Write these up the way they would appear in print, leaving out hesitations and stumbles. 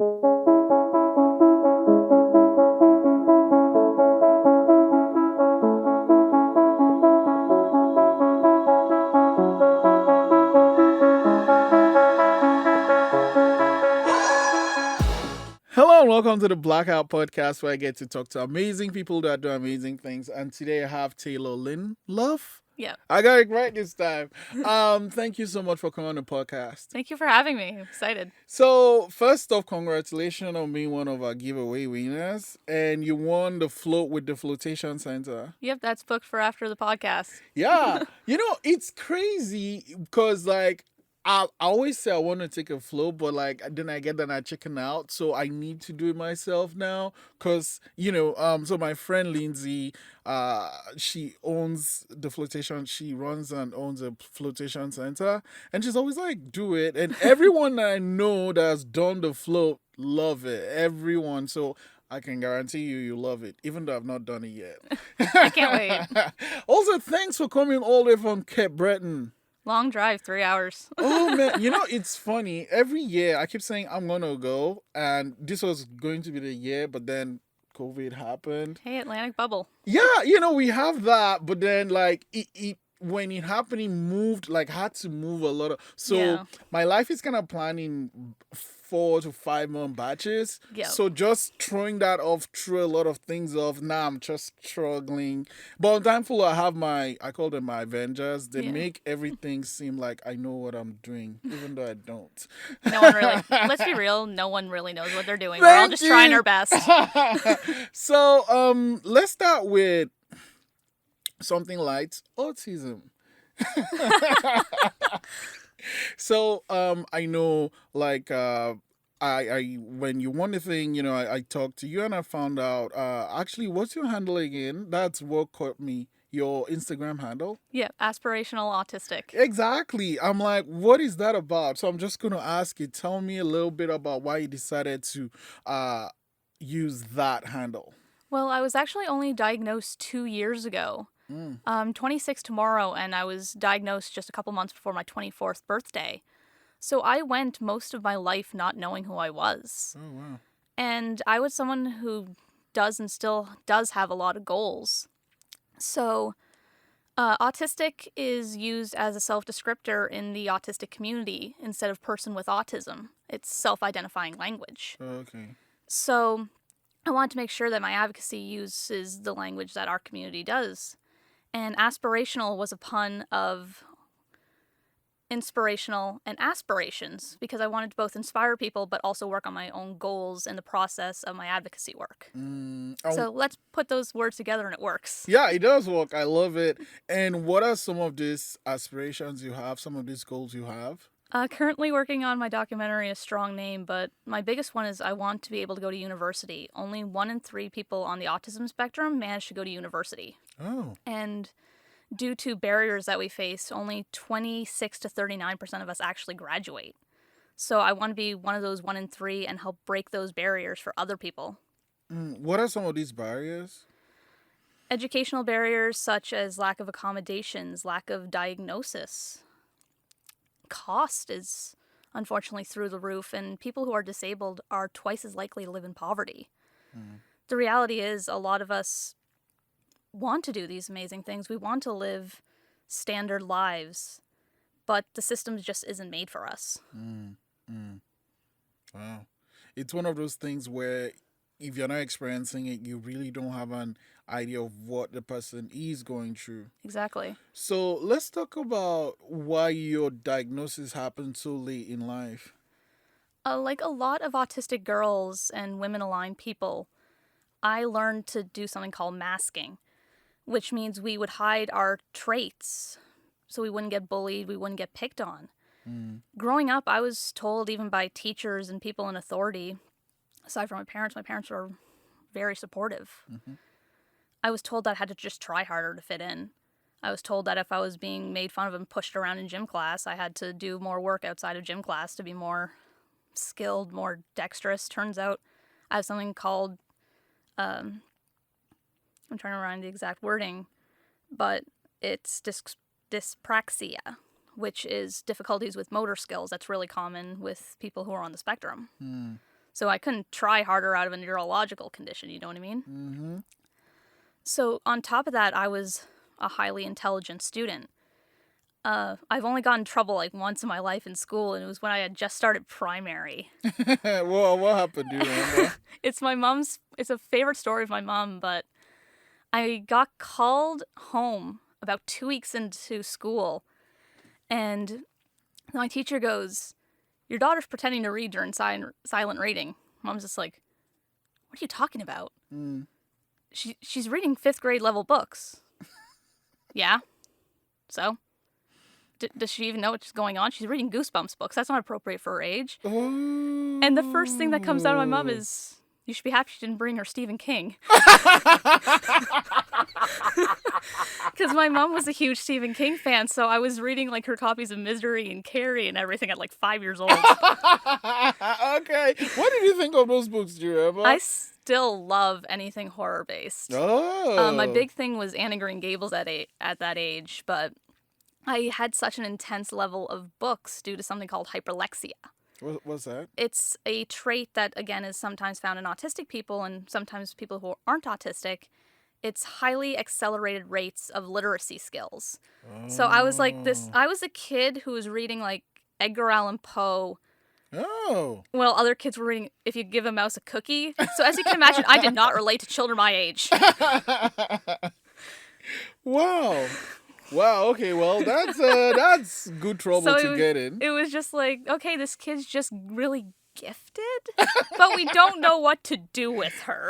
Hello and welcome to the Blackout Podcast, where I get to talk to amazing people that do amazing things. And today I have Taylor Linloff. Yeah. I got it right this time. Thank you so much for coming on the podcast. Thank you for having me. I'm excited. So first off, congratulations on being one of our giveaway winners, and you won the float with the Flotation Center. Yep, that's booked for after the podcast. Yeah, it's crazy because I always say I want to take a float, but then I get that I chicken out, so I need to do it myself now. Cause so my friend Lindsay, she owns the flotation. She runs and owns a flotation center, and she's always like, "Do it." And everyone I know that's done the float love it. Everyone, so I can guarantee you love it, even though I've not done it yet. I can't wait. Also, thanks for coming all the way from Cape Breton. Long drive, 3 hours. Oh man, it's funny. Every year I keep saying I'm gonna go, and this was going to be the year, but then COVID happened. Hey, Atlantic Bubble. Yeah, we have that, but then it when it happened, it moved, had to move a lot of. So Yeah. my life is kind of planning 4 to 5 month batches. Yeah. So just throwing that off, threw a lot of things off. Now I'm just struggling. But I'm thankful I have I call them my Avengers. They Yeah. make everything seem like I know what I'm doing, even though I don't. No one really, let's be real, no one really knows what they're doing. We're all Thank just you. trying our best. So, let's start with something light, autism. So, I know, I when you won the thing, I talked to you and I found out, actually, what's your handle again? That's what caught me. Your Instagram handle? Yeah, aspirational autistic. Exactly. I'm like, what is that about? So I'm just going to ask you, tell me a little bit about why you decided to use that handle. Well, I was actually only diagnosed 2 years ago. I'm 26 tomorrow, and I was diagnosed just a couple months before my 24th birthday. So I went most of my life not knowing who I was. Oh, wow. And I was someone who does and still does have a lot of goals. So autistic is used as a self-descriptor in the autistic community instead of person with autism. It's self-identifying language. Okay. So I wanted to make sure that my advocacy uses the language that our community does. And aspirational was a pun of inspirational and aspirations, because I wanted to both inspire people but also work on my own goals in the process of my advocacy work. So let's put those words together and it works. Yeah, it does work. I love it. And what are some of these aspirations you have, some of these goals you have? Currently working on my documentary, A Strong Name, but my biggest one is I want to be able to go to university. Only 1 in 3 people on the autism spectrum manage to go to university. Oh. And due to barriers that we face, only 26 to 39% of us actually graduate. So I want to be one of those 1 in 3 and help break those barriers for other people. What are some of these barriers? Educational barriers such as lack of accommodations, lack of diagnosis. Cost is unfortunately through the roof, and people who are disabled are twice as likely to live in poverty. The reality is a lot of us want to do these amazing things. We want to live standard lives, but the system just isn't made for us. Wow. It's one of those things where if you're not experiencing it, you really don't have an idea of what the person is going through. Exactly. So let's talk about why your diagnosis happened so late in life. Like a lot of autistic girls and women-aligned people, I learned to do something called masking, which means we would hide our traits so we wouldn't get bullied, we wouldn't get picked on. Growing up, I was told even by teachers and people in authority, aside from my parents were very supportive. I was told that I had to just try harder to fit in. I was told that if I was being made fun of and pushed around in gym class, I had to do more work outside of gym class to be more skilled, more dexterous. Turns out I have something called, I'm trying to find the exact wording, but it's dyspraxia, which is difficulties with motor skills. That's really common with people who are on the spectrum. So I couldn't try harder out of a neurological condition, you know what I mean? Mm-hmm. So on top of that, I was a highly intelligent student. I've only gotten in trouble like once in my life in school, and it was when I had just started primary. Well, what happened? Do you remember? It's a favorite story of my mom, but I got called home about 2 weeks into school, and my teacher goes, "Your daughter's pretending to read during silent reading." Mom's just like, "What are you talking about?" Mm. She's reading 5th grade level books. Yeah? So? Does she even know what's going on? She's reading Goosebumps books. That's not appropriate for her age. Oh. And the first thing that comes out of my mom is, "You should be happy she didn't bring her Stephen King." Because my mom was a huge Stephen King fan, so I was reading like her copies of Misery and Carrie and everything at like 5 years old. Okay. What did you think of those books, do you remember? I still love anything horror based. Oh. My big thing was Anne of Green Gables at that age, but I had such an intense level of books due to something called hyperlexia. What's that? It's a trait that, again, is sometimes found in autistic people and sometimes people who aren't autistic. It's highly accelerated rates of literacy skills. So I was like this, I was a kid who was reading like Edgar Allan Poe. Oh. Well, other kids were reading If You Give a Mouse a Cookie. So as you can imagine, I did not relate to children my age. Wow. Wow, okay, well, that's good trouble to get in. It was just like, okay, this kid's just really gifted, but we don't know what to do with her.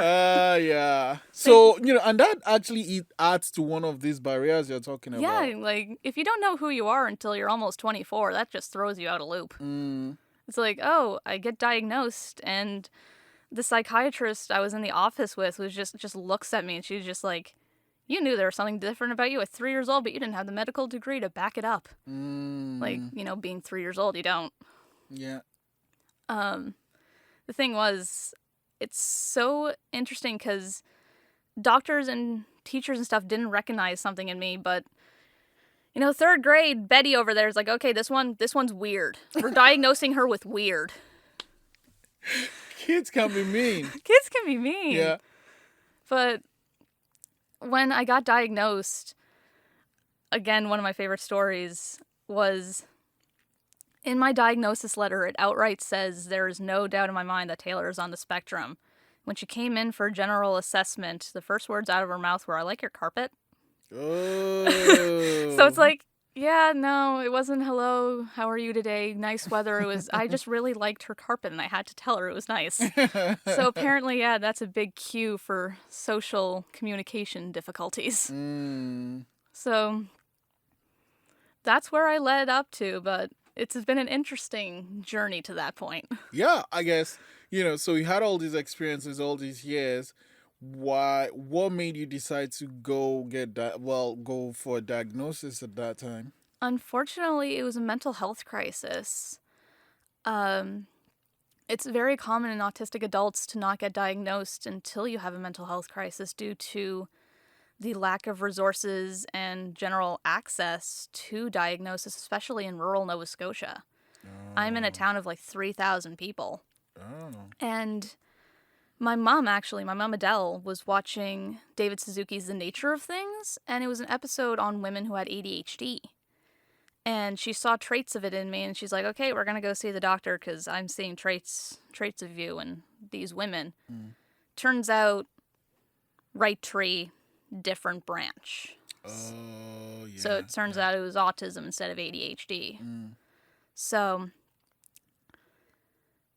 Yeah. So, and that actually it adds to one of these barriers you're talking about. Yeah, like, if you don't know who you are until you're almost 24, that just throws you out of loop. Mm. It's like, oh, I get diagnosed, and the psychiatrist I was in the office with was just looks at me, and she's just like, "You knew there was something different about you at 3 years old, but you didn't have the medical degree to back it up." Like, being 3 years old, you don't. Yeah. The thing was, it's so interesting because doctors and teachers and stuff didn't recognize something in me, but 3rd grade, Betty over there is like, okay, this one's weird. We're diagnosing her with weird. Kids can be mean. Kids can be mean. Yeah. But when I got diagnosed, again, one of my favorite stories was in my diagnosis letter, it outright says there is no doubt in my mind that Taylor is on the spectrum. When she came in for a general assessment, the first words out of her mouth were, "I like your carpet." Oh. So it's like, yeah, no, it wasn't hello, how are you today, nice weather. It was, I just really liked her carpet and I had to tell her it was nice. So apparently, yeah, that's a big cue for social communication difficulties. So that's where I led up to, but it's been an interesting journey to that point. Yeah, I guess, so you had all these experiences all these years. What made you decide to go go for a diagnosis at that time? Unfortunately, it was a mental health crisis. It's very common in autistic adults to not get diagnosed until you have a mental health crisis due to the lack of resources and general access to diagnosis, especially in rural Nova Scotia. I'm in a town of like 3,000 people. Oh. And my mom Adele, was watching David Suzuki's The Nature of Things, and it was an episode on women who had ADHD. And she saw traits of it in me, and she's like, okay, we're going to go see the doctor because I'm seeing traits of you and these women. Turns out, right tree, different branch. Oh, yeah. So it turns out it was autism instead of ADHD. So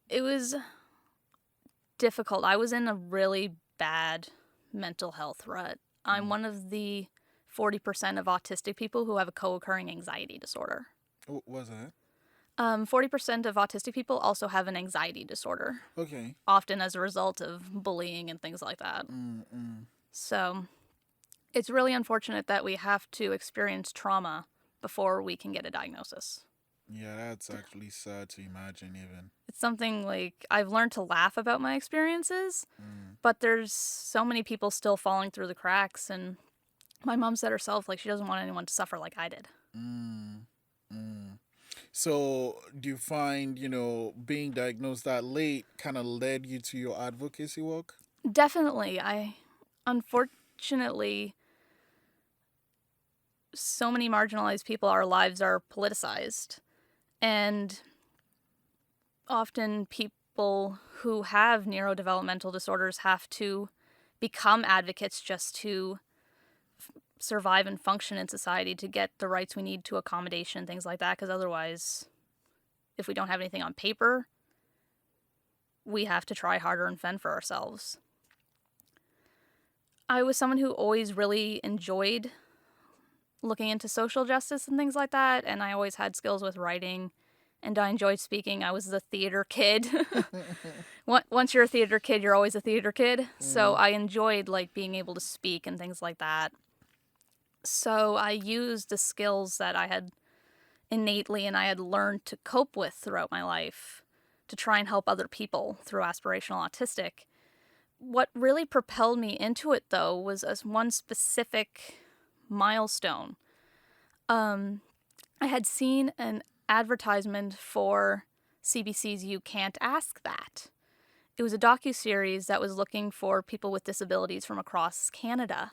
it was difficult. I was in a really bad mental health rut. I'm one of the 40% of autistic people who have a co-occurring anxiety disorder. What was that? 40% of autistic people also have an anxiety disorder. Okay. Often as a result of bullying and things like that. So it's really unfortunate that we have to experience trauma before we can get a diagnosis. Yeah, that's actually sad to imagine even. It's something like I've learned to laugh about my experiences, but there's so many people still falling through the cracks, and my mom said herself, like, she doesn't want anyone to suffer like I did. So do you find, being diagnosed that late kind of led you to your advocacy work? Definitely. Unfortunately, so many marginalized people, our lives are politicized. And often people who have neurodevelopmental disorders have to become advocates just to survive and function in society, to get the rights we need to accommodation, things like that. Because otherwise, if we don't have anything on paper, we have to try harder and fend for ourselves. I was someone who always really enjoyed looking into social justice and things like that, and I always had skills with writing, and I enjoyed speaking. I was the theater kid. Once you're a theater kid, you're always a theater kid. So I enjoyed being able to speak and things like that. So I used the skills that I had innately and I had learned to cope with throughout my life to try and help other people through aspirational autistic. What really propelled me into it, though, was as one specific milestone. I had seen an advertisement for CBC's You Can't Ask That. It was a docuseries that was looking for people with disabilities from across Canada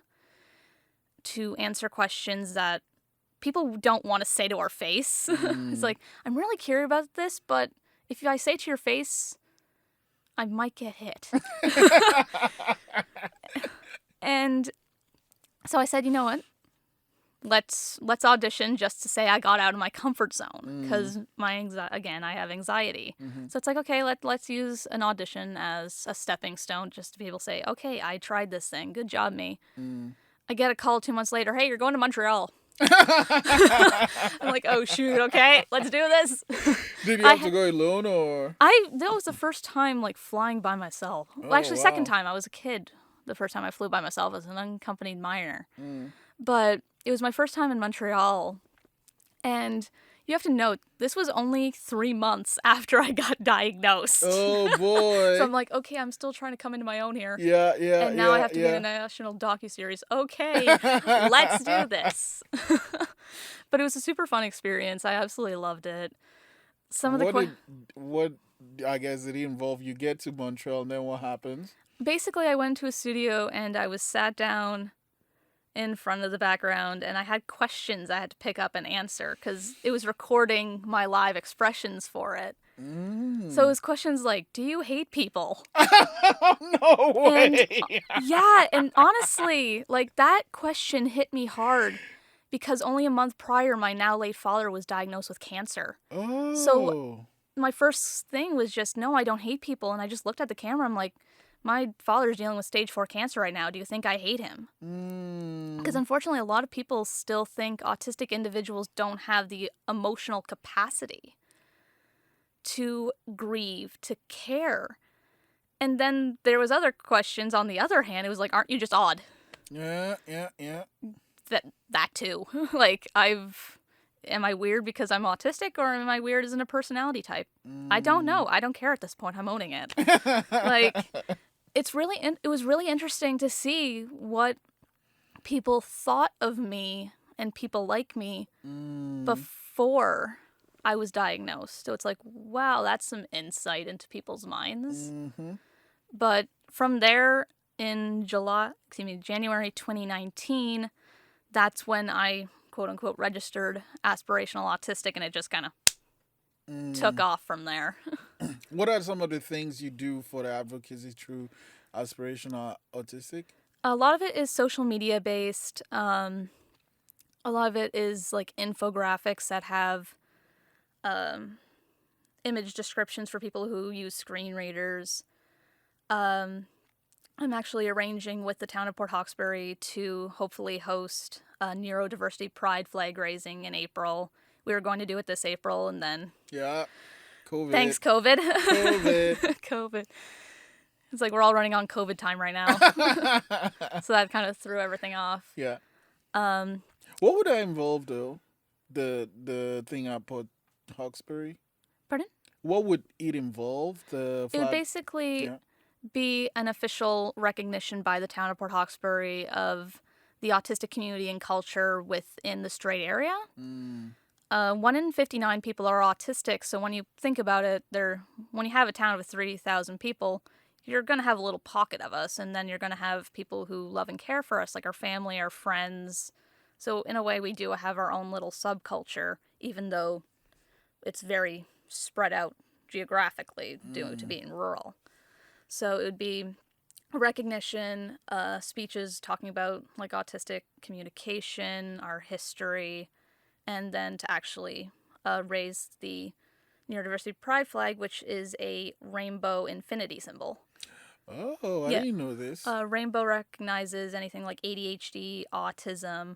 to answer questions that people don't want to say to our face. It's like, I'm really curious about this, but if I say to your face, I might get hit. And so I said, you know what? Let's audition just to say I got out of my comfort zone, because again, I have anxiety. So it's like, okay, let's use an audition as a stepping stone, just to be able to say, okay, I tried this thing. Good job, me. I get a call 2 months later. Hey, you're going to Montreal. I'm like, oh shoot, okay, let's do this. Did you have to go alone or? That was the first time flying by myself. Well, actually, wow. second time. I was a kid the first time I flew by myself as an unaccompanied minor. But it was my first time in Montreal, and you have to note, this was only 3 months after I got diagnosed. Oh boy. So I'm like, okay, I'm still trying to come into my own here. Yeah. And now I have to be in a national docuseries. Okay, let's do this. But it was a super fun experience. I absolutely loved it. What I guess did it involve? You get to Montreal, and then what happens? Basically, I went to a studio and I was sat down in front of the background, and I had questions I had to pick up and answer because it was recording my live expressions for it. So it was questions like, do you hate people? No way. Yeah, and honestly, that question hit me hard because only a month prior, my now late father was diagnosed with cancer. Oh. So my first thing was just, no, I don't hate people. And I just looked at the camera. I'm like, my father's dealing with stage 4 cancer right now. Do you think I hate him? Because unfortunately, a lot of people still think autistic individuals don't have the emotional capacity to grieve, to care. And then there was other questions on the other hand. It was like, aren't you just odd? Yeah. That too. Am I weird because I'm autistic, or am I weird as in a personality type? I don't know. I don't care at this point. I'm owning it. It was really interesting to see what people thought of me and people like me before I was diagnosed. So it's like, wow, that's some insight into people's minds. But from there, in January 2019, that's when I, quote unquote, registered aspirational autistic, and it just kind of took off from there. What are some of the things you do for the advocacy through aspirational autistic? A lot of it is social media based. A lot of it is infographics that have image descriptions for people who use screen readers. I'm actually arranging with the town of Port Hawkesbury to hopefully host a neurodiversity pride flag raising in April. We were going to do it this April, and then... Yeah, COVID. Thanks, COVID. COVID. COVID. It's like we're all running on COVID time right now. So that kind of threw everything off. Yeah. What would that involve, though? The thing at Port Hawkesbury? Pardon? What would it involve? It would basically be an official recognition by the town of Port Hawkesbury of the autistic community and culture within the Strait area. 1 in 59 people are autistic, so when you think about it, when you have a town of 3,000 people, you're going to have a little pocket of us, and then you're going to have people who love and care for us, like our family, our friends. So in a way, we do have our own little subculture, even though it's very spread out geographically due to being rural. So it would be recognition, speeches talking about like autistic communication, our history, and then to actually raise the Neurodiversity Pride flag, which is a rainbow infinity symbol. Oh, I didn't know this. Rainbow recognizes anything like ADHD, autism,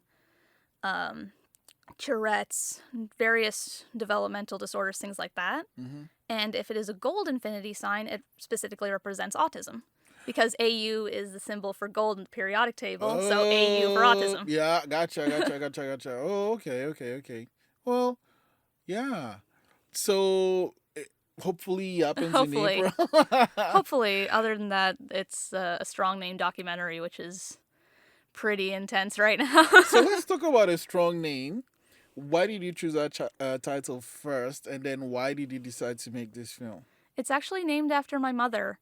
Tourette's, various developmental disorders, things like that. Mm-hmm. And if it is a gold infinity sign, it specifically represents autism. Because AU is the symbol for gold in the periodic table, so AU for autism. Yeah, gotcha. Oh, okay. Well, yeah. So hopefully it happens in April. Hopefully, other than that, it's a strong name documentary, which is pretty intense right now. So let's talk about a strong name. Why did you choose that title first, and then why did you decide to make this film? It's actually named after my mother.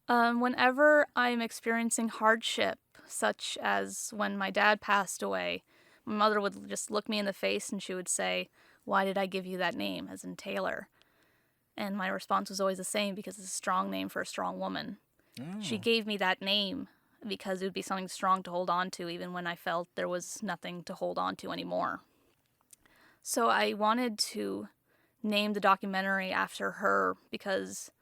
Whenever I'm experiencing hardship, such as when my dad passed away, my mother would just look me in the face and she would say, "Why did I give you that name?" as in Taylor. And my response was always the same, because it's a strong name for a strong woman. Oh. She gave me that name because it would be something strong to hold on to, even when I felt there was nothing to hold on to anymore. So I wanted to name the documentary after her because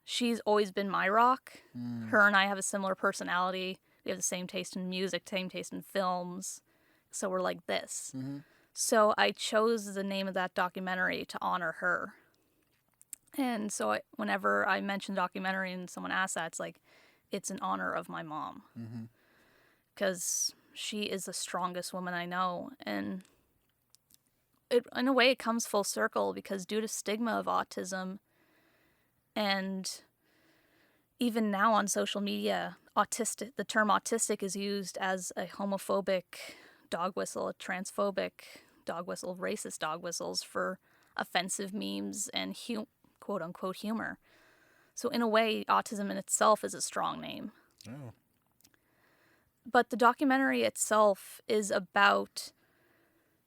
she's always been my rock. Her and I have a similar personality. We have the same taste in music, same taste in films. So we're like this. Mm-hmm. So I chose the name of that documentary to honor her. And so whenever I mention documentary and someone asks that, it's in honor of my mom. Because she is the strongest woman I know. And in a way, it comes full circle, because due to stigma of autism, and even now on social media, the term autistic is used as a homophobic dog whistle, a transphobic dog whistle, racist dog whistles for offensive memes and quote-unquote humor. So in a way, autism in itself is a strong name. Oh. But the documentary itself is about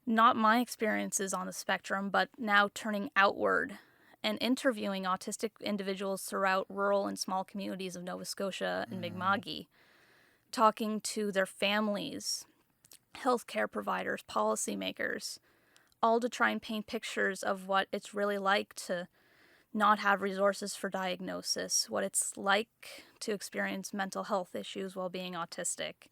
not my experiences on the spectrum, but now turning outward and interviewing autistic individuals throughout rural and small communities of Nova Scotia and Mi'kma'ki, talking to their families, healthcare providers, policymakers, all to try and paint pictures of what it's really like to not have resources for diagnosis, what it's like to experience mental health issues while being autistic,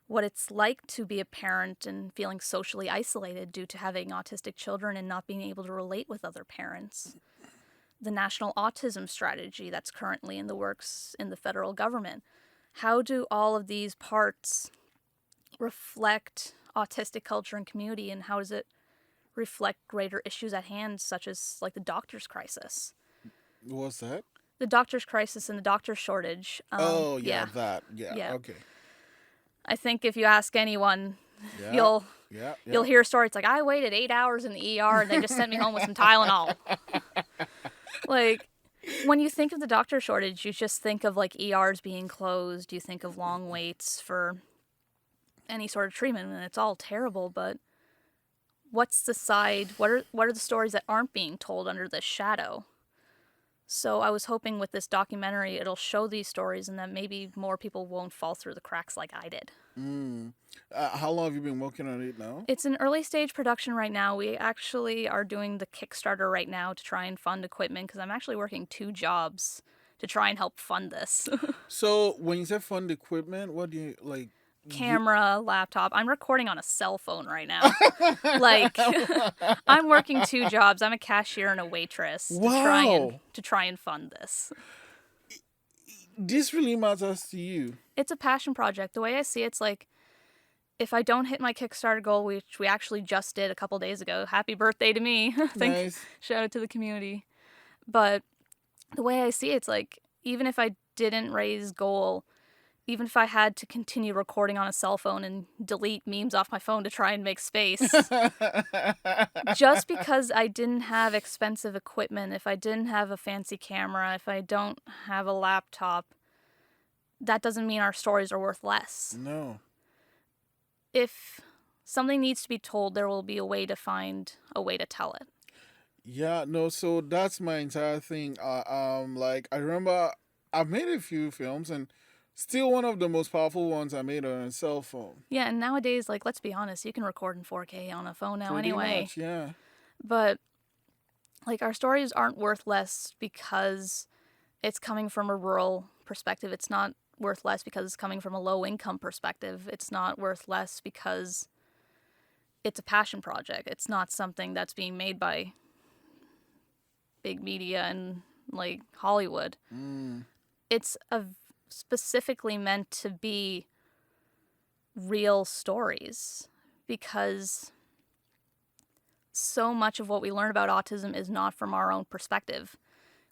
what it's like to be a parent and feeling socially isolated due to having autistic children and not being able to relate with other parents, the national autism strategy that's currently in the works in the federal government. How do all of these parts reflect autistic culture and community, and how does it reflect greater issues at hand, such as like the doctor's crisis? What's that? The doctor's crisis and the doctor shortage. That. Yeah. Okay. I think if you ask anyone, Yeah. you'll hear stories like, I waited 8 hours in the ER and they just sent me home with some Tylenol. Like, when you think of the doctor shortage, you just think of like ERs being closed. You think of long waits for any sort of treatment, and it's all terrible. But what's the side? What are the stories that aren't being told under this shadow? So I was hoping with this documentary, it'll show these stories, and that maybe more people won't fall through the cracks like I did. How long have you been working on it now? It's an early stage production right now. We actually are doing the Kickstarter right now to try and fund equipment, because I'm actually working 2 jobs to try and help fund this. So when you say fund equipment, what do you like? Camera, laptop. I'm recording on a cell phone right now. Like, I'm working 2 jobs. I'm a cashier and a waitress to try and fund this. This really matters to you. It's a passion project. The way I see it's like, if I don't hit my Kickstarter goal, which we actually just did a couple days ago, happy birthday to me. Nice. Shout out to the community. But the way I see it's like, even if I didn't raise goal, even if I had to continue recording on a cell phone and delete memes off my phone to try and make space, just because I didn't have expensive equipment, if I didn't have a fancy camera, if I don't have a laptop, that doesn't mean our stories are worth less. No. If something needs to be told, there will be a way to find a way to tell it. Yeah, no, so that's my entire thing. Like I remember I've made a few films, and still one of the most powerful ones I made on a cell phone. Yeah, and nowadays, like, let's be honest, you can record in 4K on a phone now Pretty anyway. much, yeah. But, like, our stories aren't worth less because it's coming from a rural perspective. It's not worth less because it's coming from a low-income perspective. It's not worth less because it's a passion project. It's not something that's being made by big media and, like, Hollywood. It's specifically meant to be real stories, because so much of what we learn about autism is not from our own perspective.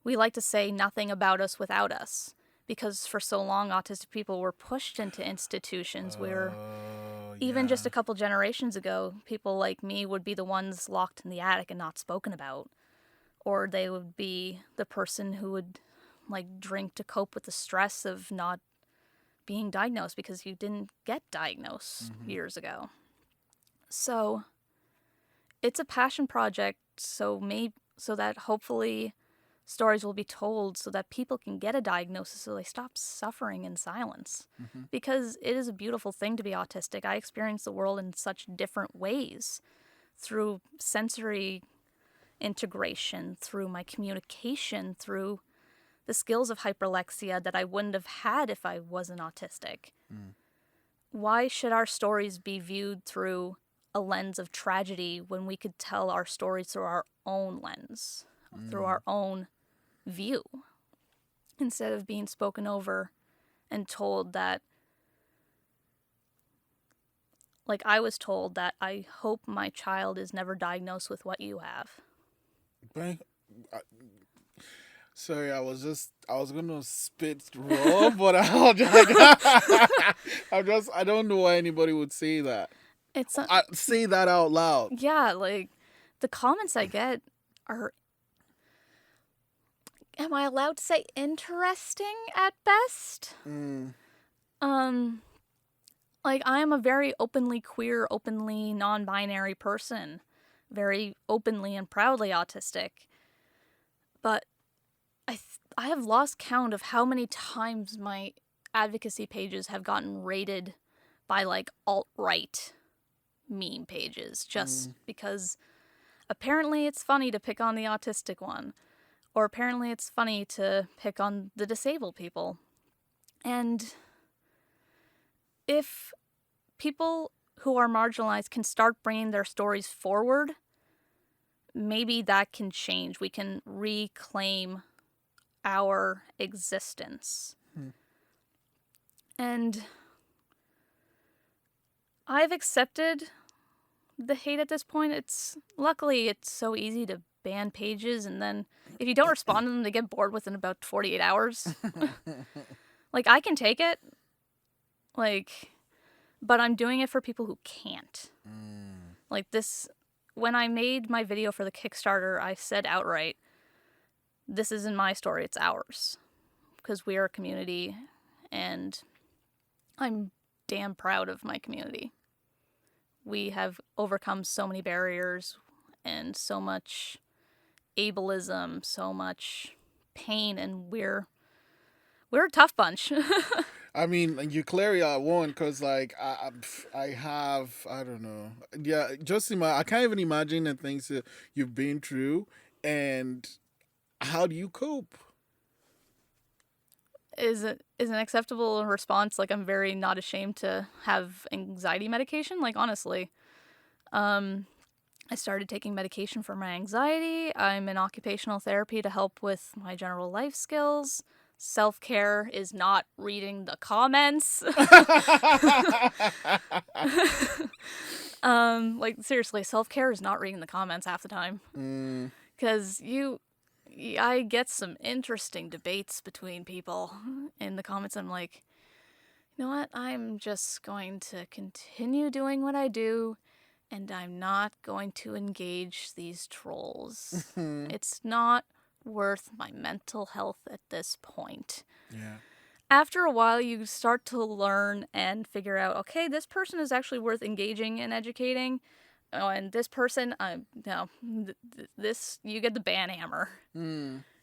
We like to say nothing about us without us, because for so long autistic people were pushed into institutions where even just a couple generations ago, people like me would be the ones locked in the attic and not spoken about. Or they would be the person who would, like, drink to cope with the stress of not being diagnosed because you didn't get diagnosed years ago. So it's a passion project, so that hopefully stories will be told so that people can get a diagnosis so they stop suffering in silence. Because it is a beautiful thing to be autistic. I experience the world in such different ways, through sensory integration, through my communication, through the skills of hyperlexia that I wouldn't have had if I wasn't autistic. Why should our stories be viewed through a lens of tragedy when we could tell our stories through our own lens, through our own view, instead of being spoken over and told that, like I was told, that I hope my child is never diagnosed with what you have. Sorry, I was gonna spit raw, but I don't know why anybody would say that. Say that out loud. Yeah, like, the comments I get are, am I allowed to say interesting at best? Like, I am a very openly queer, openly non-binary person, very openly and proudly autistic. But I have lost count of how many times my advocacy pages have gotten raided by, like, alt-right meme pages, just because apparently it's funny to pick on the autistic one, or apparently it's funny to pick on the disabled people. And if people who are marginalized can start bringing their stories forward, maybe that can change. We can reclaim our existence. And I've accepted the hate at this point. Luckily it's so easy to ban pages, and then if you don't respond to them, they get bored within about 48 hours. Like, I can take it, like, but I'm doing it for people who can't. Like, this, when I made my video for the Kickstarter, I said outright, this isn't my story, it's ours. Because we are a community, and I'm damn proud of my community. We have overcome so many barriers and so much ableism, so much pain, and we're a tough bunch. I mean, you clearly are one, because, like, I don't know. Yeah, I can't even imagine the things that you've been through, and how do you cope? Is an acceptable response, like, I'm very not ashamed to have anxiety medication? Like, honestly. I started taking medication for my anxiety. I'm in occupational therapy to help with my general life skills. Self-care is not reading the comments. Like, seriously, self-care is not reading the comments half the time. Because I get some interesting debates between people in the comments. I'm like, You know what? I'm just going to continue doing what I do, and I'm not going to engage these trolls. It's not worth my mental health at this point. Yeah. After a while, you start to learn and figure out, okay, this person is actually worth engaging and educating. Oh, and this person, this, you get the ban hammer.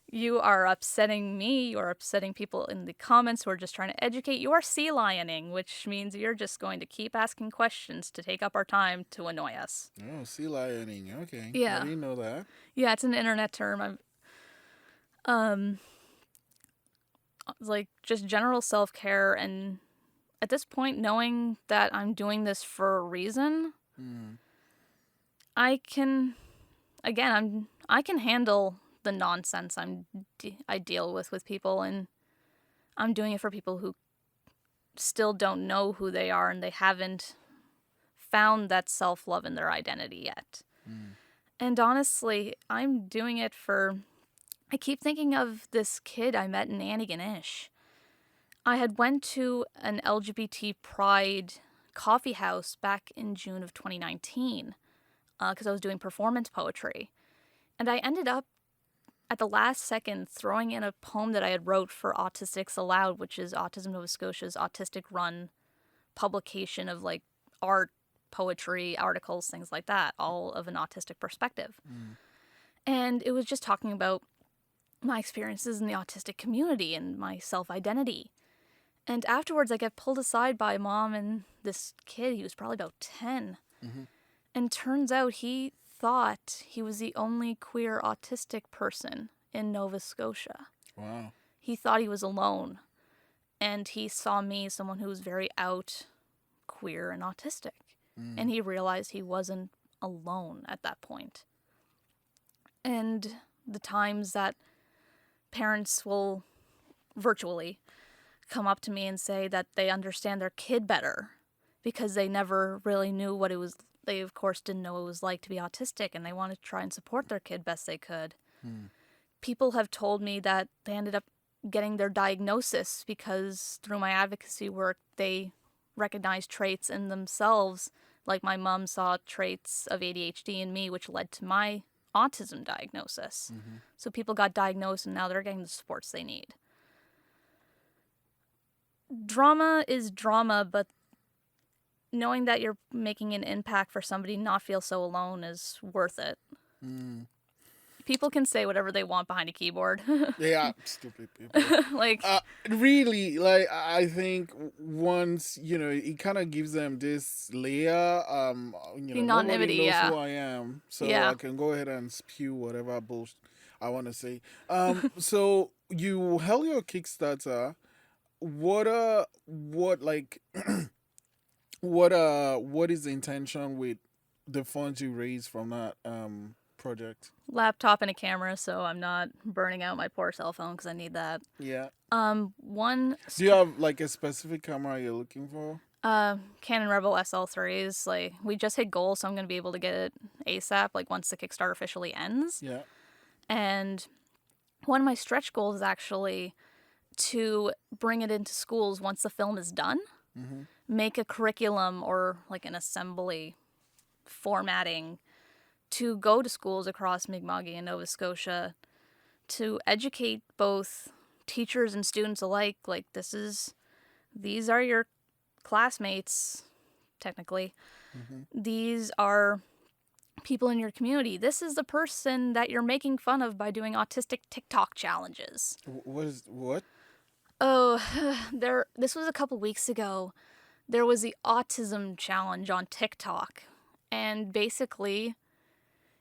You are upsetting me, you are upsetting people in the comments who are just trying to educate. You are sea lioning, which means you're just going to keep asking questions to take up our time to annoy us. Oh, sea lioning. Okay. I Yeah. didn't know that. Yeah, it's an internet term. Like just general self-care, and at this point knowing that I'm doing this for a reason, I can handle the nonsense I deal with people, and I'm doing it for people who still don't know who they are and they haven't found that self-love in their identity yet. And honestly, I'm doing it for... I keep thinking of this kid I met in Antigonish. I had went to an LGBT pride coffee house back in June of 2019 because I was doing performance poetry. And I ended up at the last second throwing in a poem that I had wrote for Autistics Aloud, which is Autism Nova Scotia's autistic run publication of like art, poetry, articles, things like that, all of an autistic perspective. And it was just talking about my experiences in the autistic community and my self-identity. And afterwards, I get pulled aside by mom and this kid. He was probably about 10. And turns out he thought he was the only queer autistic person in Nova Scotia. Wow. He thought he was alone. And he saw me, someone who was very out queer and autistic. And he realized he wasn't alone at that point. And the times that parents will virtually come up to me and say that they understand their kid better because they never really knew what it was. They, of course, didn't know what it was like to be autistic, and they wanted to try and support their kid best they could. People have told me that they ended up getting their diagnosis because through my advocacy work, they recognized traits in themselves. Like my mom saw traits of ADHD in me, which led to my autism diagnosis. So people got diagnosed and now they're getting the supports they need. Drama is drama, but knowing that you're making an impact for somebody not feel so alone is worth it. People can say whatever they want behind a keyboard. Yeah, stupid people. Like, really, like I think once it kind of gives them this layer. Nobody Anonymity, knows yeah. who I am, so Yeah. I can go ahead and spew whatever bullshit I want to say. So you held your Kickstarter. What like what is the intention with the funds you raised from that project? laptop and a camera, so I'm not burning out my poor cell phone because I need that. Yeah. One Do you have like a specific camera you're looking for? Canon Rebel SL3s. Like, we just hit goals, so I'm gonna be able to get it ASAP. Like once the Kickstarter officially ends. Yeah. And one of my stretch goals is actually to bring it into schools once the film is done. Make a curriculum or like an assembly formatting to go to schools across Mi'kma'ki and Nova Scotia to educate both teachers and students alike. Like, these are your classmates, technically. These are people in your community. This is the person that you're making fun of by doing autistic TikTok challenges. What? Oh, this was a couple weeks ago. There was the autism challenge on TikTok. And basically,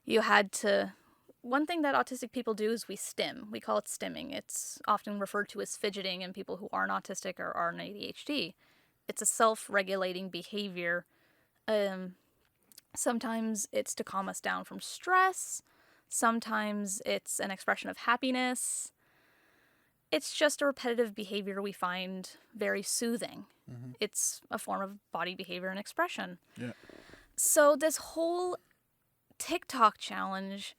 you had to... One thing that autistic people do is we stim. We call it stimming. It's often referred to as fidgeting in people who aren't autistic or aren't ADHD. It's a self-regulating behavior. Sometimes it's to calm us down from stress. Sometimes it's an expression of happiness. It's just a repetitive behavior we find very soothing. It's a form of body behavior and expression. Yeah. So this whole TikTok challenge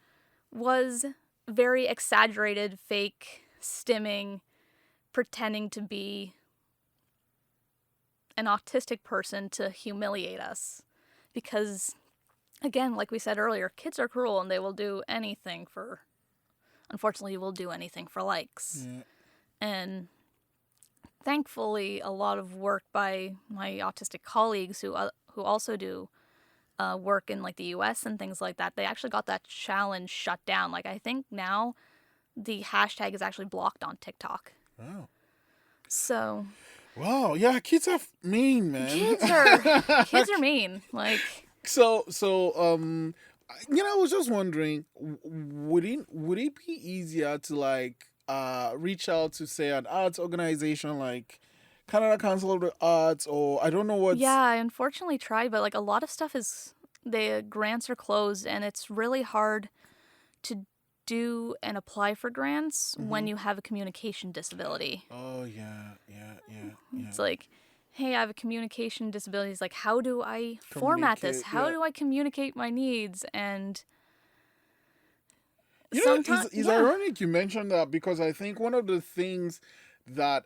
was very exaggerated, fake stimming, pretending to be an autistic person to humiliate us. Because, again, like we said earlier, kids are cruel and they will do anything for, unfortunately, will do anything for likes. Yeah. And thankfully, a lot of work by my autistic colleagues who also do work in like the US and things like that, they actually got that challenge shut down. Like, I think now the hashtag is actually blocked on TikTok. Wow. So Wow. Yeah, kids are mean, man. kids are mean. Like, So I was just wondering, would it be easier to like reach out to say an arts organization like Canada Council of the Arts, or I don't know what's yeah, I unfortunately tried, but like a lot of stuff the grants are closed, and it's really hard to do and apply for grants when you have a communication disability. Oh yeah. It's like, hey, I have a communication disability. It's like, how do I format this? Communicate, How yeah. do I communicate my needs? And You know, sometimes, it's yeah, ironic you mentioned that, because I think one of the things that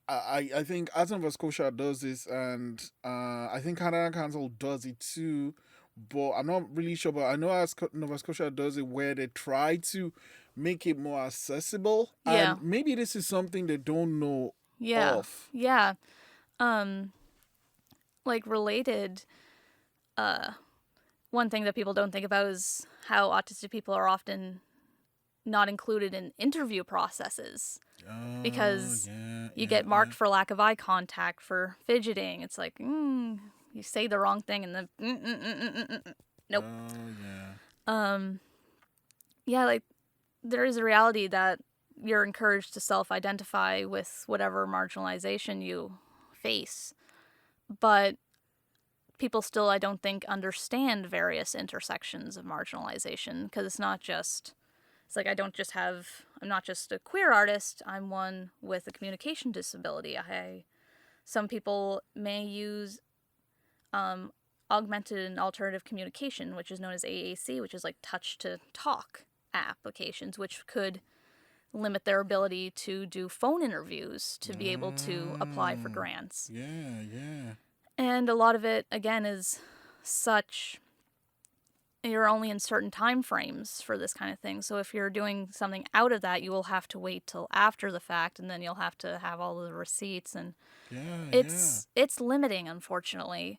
I think Arts Nova Scotia does this, and I think Canada Council does it too, but I'm not really sure. But I know Arts Nova Scotia does it where they try to make it more accessible, yeah, and maybe this is something they don't know yeah, of. yeah. Like related, one thing that people don't think about is how autistic people are often not included in interview processes. Oh, Because yeah, you get marked for lack of eye contact, for fidgeting. It's like, you say the wrong thing and then, nope. Oh, Yeah, like, there is a reality that you're encouraged to self-identify with whatever marginalization you face. But people still, I don't think, understand various intersections of marginalization, because it's not just... It's like, I'm not just a queer artist, I'm one with a communication disability. Some people may use augmented and alternative communication, which is known as AAC, which is like touch to talk applications, which could limit their ability to do phone interviews to be able to apply for grants. yeah. And a lot of it, again, is such... You're only in certain time frames for this kind of thing. So if you're doing something out of that, you will have to wait till after the fact, and then you'll have to have all of the receipts, and it's limiting, unfortunately.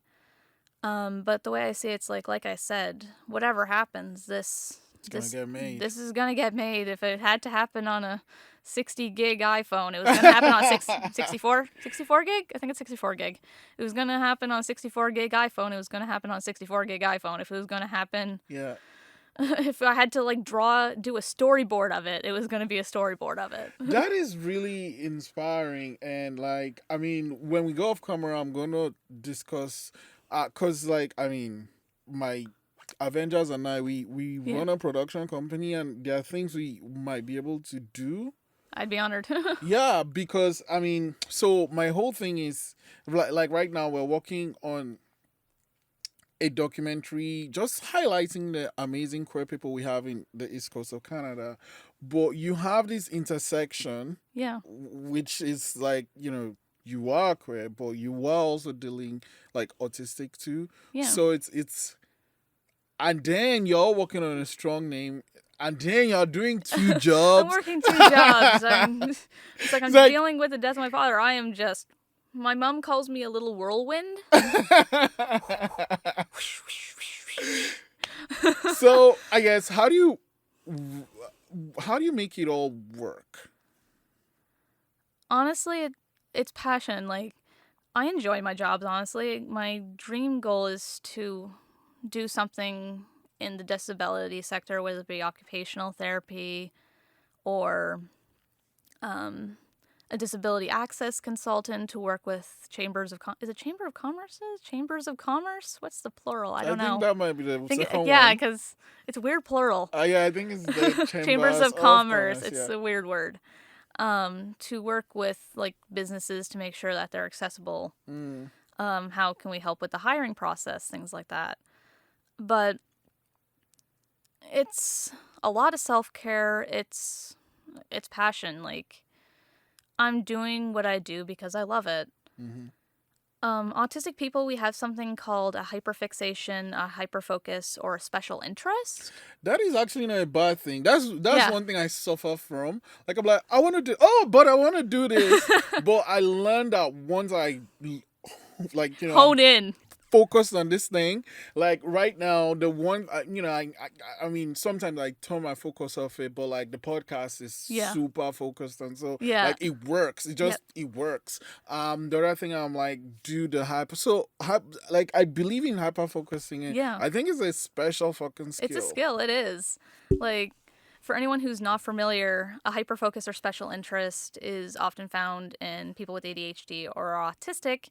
But the way I see it, it's like I said, whatever happens, this Gonna get made. This is gonna get made. If it had to happen on a 60 gig iPhone, it was gonna happen on 64 gig. I think it's 64 gig. It was gonna happen on 64 gig iPhone. It was gonna happen on 64 gig iPhone. If it was gonna happen, Yeah. if I had to like do a storyboard of it, it was gonna be a storyboard of it. That is really inspiring, and like, I mean, when we go off camera, I'm gonna discuss, cause like, I mean, my Avengers and I, we run a production company, and there are things we might be able to do. I'd be honored. Yeah, because I mean, so my whole thing is like right now we're working on a documentary just highlighting the amazing queer people we have in the East Coast of Canada. But you have this intersection, Yeah. which is like, you are queer, but you are also dealing like autistic too. Yeah. So it's and then you're working on a strong name, and then you're doing two I'm jobs. working 2 jobs. It's like I'm dealing with the death of my father. I am just... My mom calls me a little whirlwind. So I guess how do you make it all work? Honestly, it's passion. Like, I enjoy my jobs, honestly. My dream goal is to do something in the disability sector, whether it be occupational therapy or a disability access consultant, to work with chambers of is it Chamber of Commerce? Chambers of Commerce? What's the plural? I don't know. I think that might be the second one. Yeah, because it's weird plural. Yeah, I think it's the Chambers of Commerce. It's yeah. a weird word. To work with like businesses to make sure that they're accessible. How can we help with the hiring process? Things like that. But it's a lot of self-care. It's passion. Like, I'm doing what I do because I love it. Autistic people, we have something called a hyperfixation, a hyperfocus, or a special interest. That is actually not a bad thing. That's Yeah. one thing I suffer from. Like I'm like, I want to do. Oh, but I want to do this. But I learned that once I, like, Hone in. focused on this thing. Like right now, the one, I mean, sometimes I turn my focus off it, but like the podcast is Yeah. super focused on, so Yeah. like it works. It just it works. The other thing I'm like, do the hyper. So like I believe in hyper focusing. Yeah. I think it's a special fucking skill. It's a skill. It is. Like, for anyone who's not familiar, a hyperfocus or special interest is often found in people with ADHD or autistic.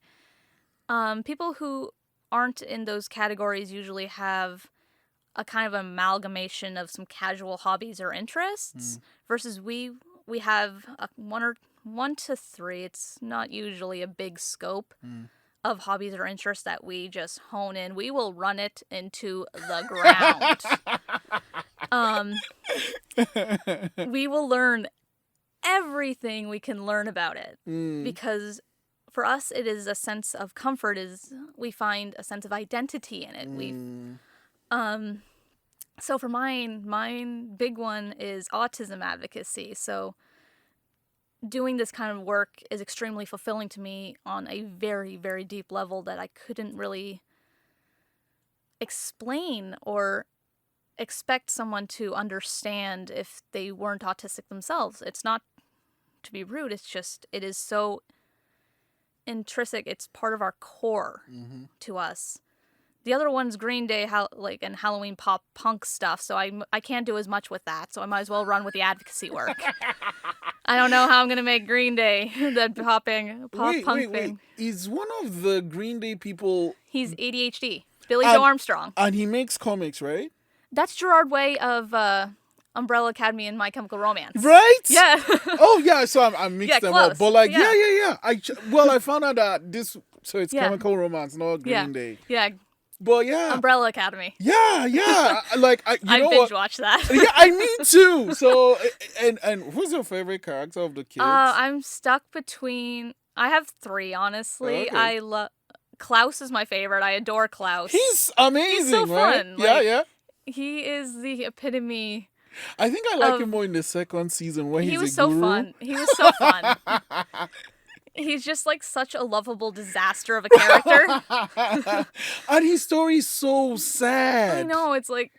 People who aren't in those categories usually have a kind of amalgamation of some casual hobbies or interests, versus we have one to three. It's not usually a big scope of hobbies or interests that we just hone in. We will run it into the ground. We will learn everything we can learn about it, because for us it is a sense of comfort. We find a sense of identity in it. So for mine big one is autism advocacy. So doing this kind of work is extremely fulfilling to me on a very, very deep level that I couldn't really explain or expect someone to understand if they weren't autistic themselves. It's not to be rude, it's just, it is so intrinsic, it's part of our core to us. The other one's Green Day, and Halloween pop punk stuff, so I can't do as much with that, so I might as well run with the advocacy work. I don't know how I'm going to make Green Day, that pop punk thing. Is one of the Green Day people... He's ADHD. Billy Joe Armstrong. And he makes comics, right? That's Gerard Way of Umbrella Academy and My Chemical Romance. Right? Yeah. Oh, yeah, so I mixed them close. up. But like, Yeah. yeah. I found out that this... So it's Chemical Romance, not Green Day. Yeah. But yeah. Umbrella Academy. Yeah. Like, I binge watched that. Yeah, I need to. So, and who's your favorite character of the kids? I'm stuck between... I have three, honestly. Okay. I love... Klaus is my favorite. I adore Klaus. He's amazing, He's so right? fun. Yeah. He is the epitome. I think I like him more in the second season where He was a so guru. fun. He was so fun. He's just like such a lovable disaster of a character. And his story is so sad. I know, it's like,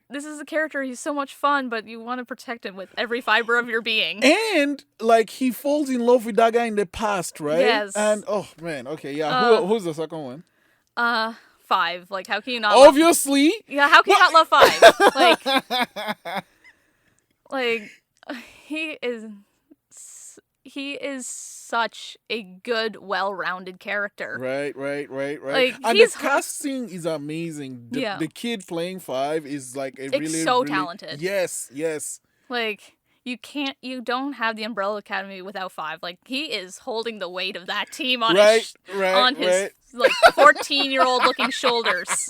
this is a character, he's so much fun, but you want to protect him with every fiber of your being. And like he falls in love with that guy in the past, right? Yes. And oh man, okay, yeah. Who's the second one? 5. Like, how can you not Obviously. how can you not love 5? Like he is such a good, well-rounded character. Right. Like, and the casting is amazing. The kid playing 5 is like really talented. Yes. Like, you don't have the Umbrella Academy without 5. Like, he is holding the weight of that team on his like 14-year-old looking shoulders.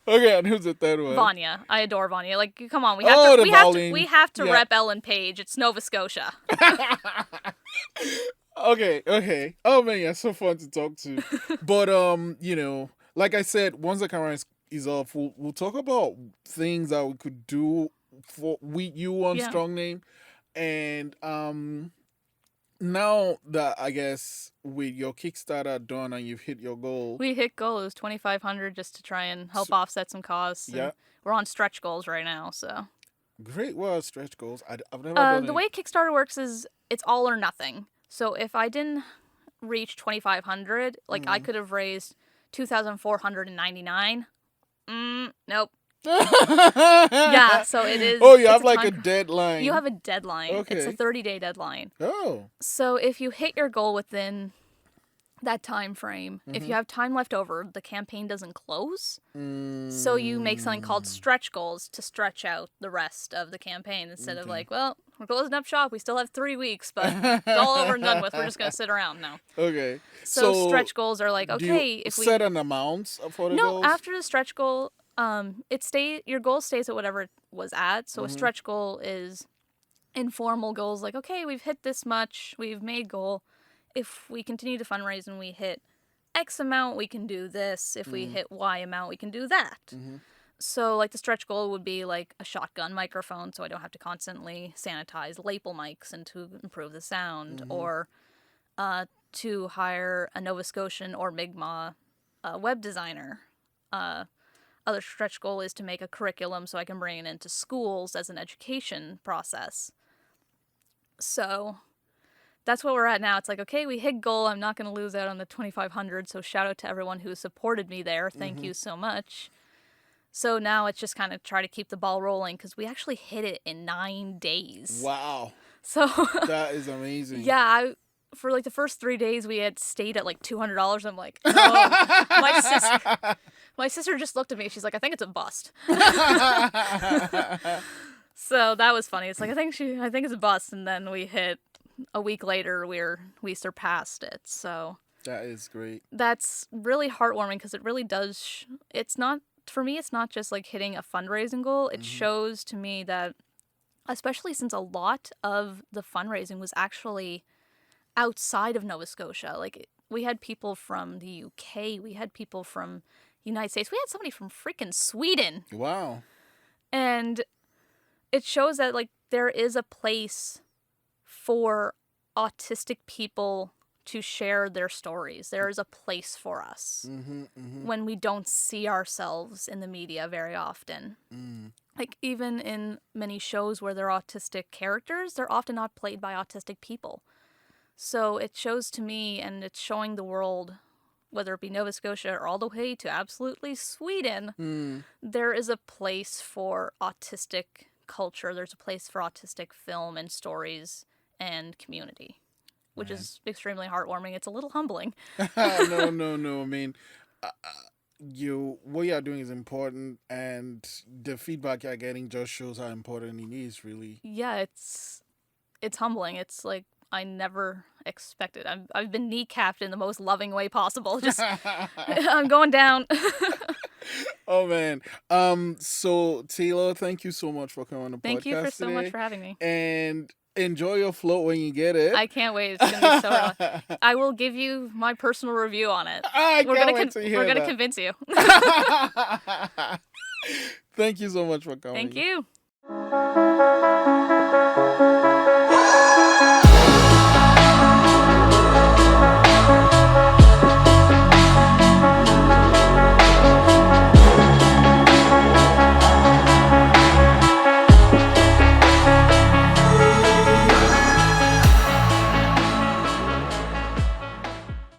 Okay, and who's the third one? Vanya. I adore Vanya. Like, come on, we have to Yeah. rep Ellen Page. It's Nova Scotia. Okay. Oh man, yeah, so fun to talk to. But like I said, once the camera is off, we'll talk about things that we could do with you on Strong Name. And now that I guess with your Kickstarter done and you've hit your goal. We hit goal. It was $2,500 just to try and help offset some costs. Yeah. We're on stretch goals right now, so. Great. Well, stretch goals. I've never done the way Kickstarter works is it's all or nothing. So if I didn't reach $2,500, like I could have raised $2,499. Nope. Yeah, so it is. Oh, you have like a deadline. You have a deadline. Okay. It's a 30-day deadline. Oh. So if you hit your goal within that time frame, if you have time left over, the campaign doesn't close. So you make something called stretch goals to stretch out the rest of the campaign instead of like, well, we're closing up shop. We still have 3 weeks, but it's all over and done with. We're just going to sit around now. Okay. So stretch goals are like, okay, if we set an amount for the goals? No, after the stretch goal, your goal stays at whatever it was at. So a stretch goal is informal goals like, okay, we've hit this much, we've made goal. If we continue to fundraise and we hit X amount, we can do this. If we hit Y amount, we can do that. So, like, the stretch goal would be, like, a shotgun microphone, so I don't have to constantly sanitize lapel mics and to improve the sound, or to hire a Nova Scotian or Mi'kmaq web designer. Other stretch goal is to make a curriculum so I can bring it into schools as an education process. So that's where we're at now. It's like, okay, we hit goal. I'm not going to lose out on the 2,500. So shout out to everyone who supported me there. Thank you so much. So now it's just kind of try to keep the ball rolling because we actually hit it in 9 days. Wow. So That is amazing. Yeah, for like the first 3 days we had stayed at like $200. I'm like, oh, my sister just looked at me. She's like, I think it's a bust. So that was funny. It's like, I think it's a bust. And then we hit a week later, we surpassed it. So That is great. that's really heartwarming because it really does. It's not, for me, it's not just like hitting a fundraising goal. It shows to me that, especially since a lot of the fundraising was actually outside of Nova Scotia. Like, we had people from the UK, we had people from the United States, we had somebody from freaking Sweden. Wow. And it shows that, like, there is a place for autistic people to share their stories. There is a place for us when we don't see ourselves in the media very often. Like, even in many shows where there are autistic characters, they're often not played by autistic people. So it shows to me, and it's showing the world, whether it be Nova Scotia or all the way to absolutely Sweden, there is a place for autistic culture. There's a place for autistic film and stories and community, which is extremely heartwarming. It's a little humbling. No. I mean, what you are doing is important, and the feedback you're getting just shows how important it is, really. Yeah, it's humbling. It's like, I never expected. I've been kneecapped in the most loving way possible. Just, I'm going down. Oh, man. So, Taylor, thank you so much for coming on the podcast Thank you so much today. for having me. And enjoy your float when you get it. I can't wait. It's going to be so fun. I will give you my personal review on it. I can't wait to hear We're going to that. convince you. Thank you so much for coming. Thank you.